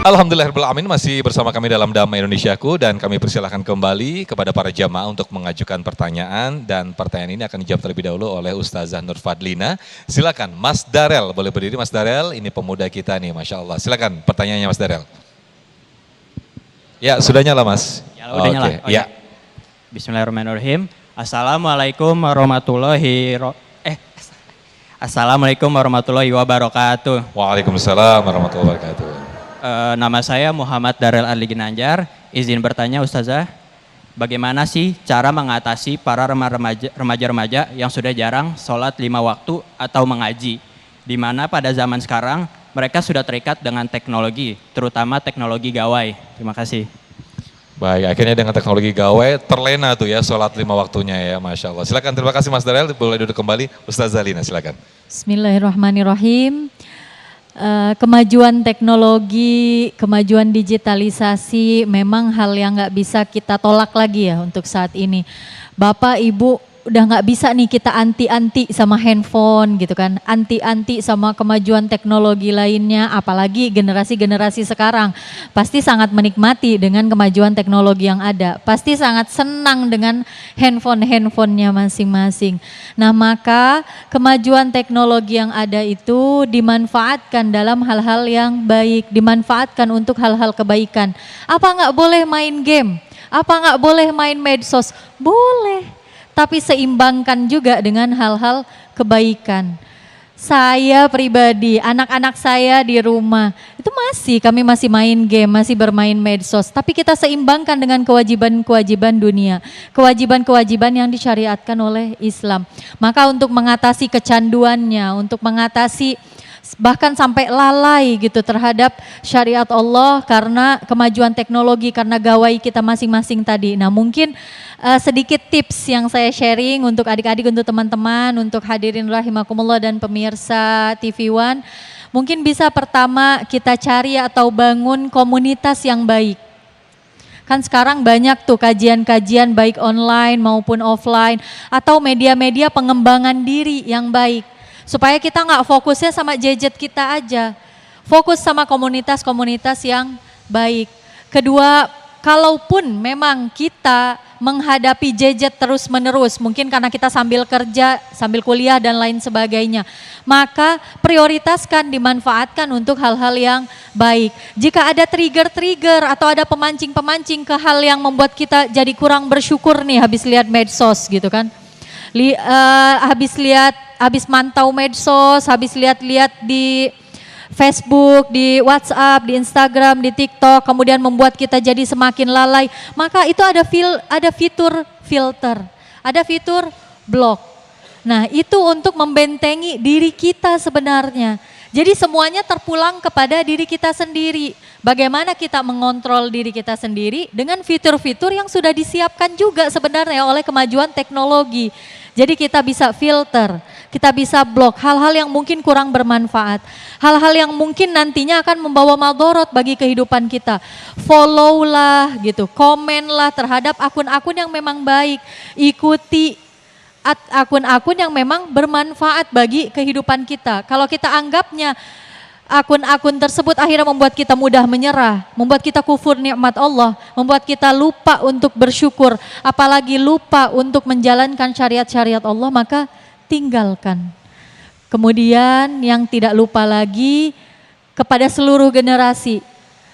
Alhamdulillahirrahmanirrahim, masih bersama kami dalam Damai Indonesiaku dan kami persilahkan kembali kepada para jamaah untuk mengajukan pertanyaan dan pertanyaan ini akan dijawab terlebih dahulu oleh Ustazah Nur Fadlina. Silakan Mas Darel, boleh berdiri Mas Darel, ini pemuda kita nih Masya Allah. Silakan pertanyaannya Mas Darel. Ya sudah nyala Mas. Ya, udah nyala. Oh, ya. Bismillahirrahmanirrahim. Assalamualaikum warahmatullahi wabarakatuh. Waalaikumsalam warahmatullahi wabarakatuh. Nama saya Muhammad Darel Adli Ginanjar. Izin bertanya Ustazah, bagaimana sih cara mengatasi para remaja-remaja yang sudah jarang sholat 5 waktu atau mengaji? Di mana pada zaman sekarang mereka sudah terikat dengan teknologi, terutama teknologi gawai. Terima kasih. Baik, akhirnya dengan teknologi gawai terlena tuh ya sholat 5 waktunya ya, Masya Allah. Silakan, terima kasih Mas Darel, boleh duduk kembali. Ustazah Lina, silakan. Bismillahirrahmanirrahim. Kemajuan teknologi, kemajuan digitalisasi memang hal yang nggak bisa kita tolak lagi ya untuk saat ini. Bapak, Ibu, udah nggak bisa nih kita anti-anti sama handphone gitu kan, anti-anti sama kemajuan teknologi lainnya, apalagi generasi-generasi sekarang pasti sangat menikmati dengan kemajuan teknologi yang ada, pasti sangat senang dengan handphonenya masing-masing. Nah maka kemajuan teknologi yang ada itu dimanfaatkan dalam hal-hal yang baik, dimanfaatkan untuk hal-hal kebaikan. Apa nggak boleh main game? Apa nggak boleh main medsos? Boleh. Tapi seimbangkan juga dengan hal-hal kebaikan. Saya pribadi, anak-anak saya di rumah, itu kami masih main game, masih bermain medsos. Tapi kita seimbangkan dengan kewajiban-kewajiban dunia. Kewajiban-kewajiban yang disyariatkan oleh Islam. Maka untuk mengatasi kecanduannya, untuk mengatasi bahkan sampai lalai gitu terhadap syariat Allah karena kemajuan teknologi, karena gawai kita masing-masing tadi. Nah mungkin sedikit tips yang saya sharing untuk adik-adik, untuk teman-teman, untuk hadirin rahimakumullah dan pemirsa TV One. Mungkin bisa pertama kita cari atau bangun komunitas yang baik. Kan sekarang banyak tuh kajian-kajian baik online maupun offline atau media-media pengembangan diri yang baik. Supaya kita nggak fokusnya sama gadget kita aja, fokus sama komunitas-komunitas yang baik. Kedua, kalaupun memang kita menghadapi gadget terus-menerus, mungkin karena kita sambil kerja, sambil kuliah dan lain sebagainya, maka prioritaskan, dimanfaatkan untuk hal-hal yang baik. Jika ada trigger-trigger atau ada pemancing-pemancing ke hal yang membuat kita jadi kurang bersyukur nih habis lihat medsos gitu kan. Habis mantau medsos, habis lihat-lihat di Facebook, di WhatsApp, di Instagram, di TikTok, kemudian membuat kita jadi semakin lalai, maka itu ada fitur filter, ada fitur block. Nah itu untuk membentengi diri kita sebenarnya. Jadi semuanya terpulang kepada diri kita sendiri. Bagaimana kita mengontrol diri kita sendiri dengan fitur-fitur yang sudah disiapkan juga sebenarnya oleh kemajuan teknologi. Jadi kita bisa filter, kita bisa blok hal-hal yang mungkin kurang bermanfaat. Hal-hal yang mungkin nantinya akan membawa madorot bagi kehidupan kita. Follow lah gitu, komen lah terhadap akun-akun yang memang baik. Ikuti akun-akun yang memang bermanfaat bagi kehidupan kita. Kalau kita anggapnya akun-akun tersebut akhirnya membuat kita mudah menyerah, membuat kita kufur nikmat Allah, membuat kita lupa untuk bersyukur, apalagi lupa untuk menjalankan syariat-syariat Allah, maka tinggalkan. Kemudian yang tidak lupa lagi kepada seluruh generasi,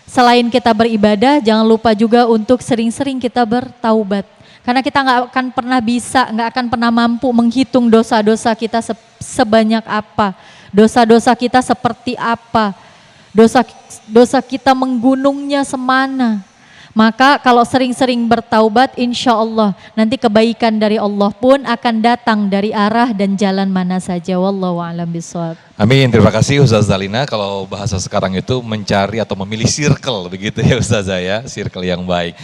selain kita beribadah, jangan lupa juga untuk sering-sering kita bertaubat. Karena kita nggak akan pernah bisa, nggak akan pernah mampu menghitung dosa-dosa kita sebanyak apa, dosa-dosa kita seperti apa, dosa kita menggunungnya semana. Maka kalau sering-sering bertaubat, insya Allah nanti kebaikan dari Allah pun akan datang dari arah dan jalan mana saja. Wallahu a'lam bishawab. Amin, terima kasih Ustazah Lina. Kalau bahasa sekarang itu mencari atau memilih circle begitu ya Ustazah ya, circle yang baik.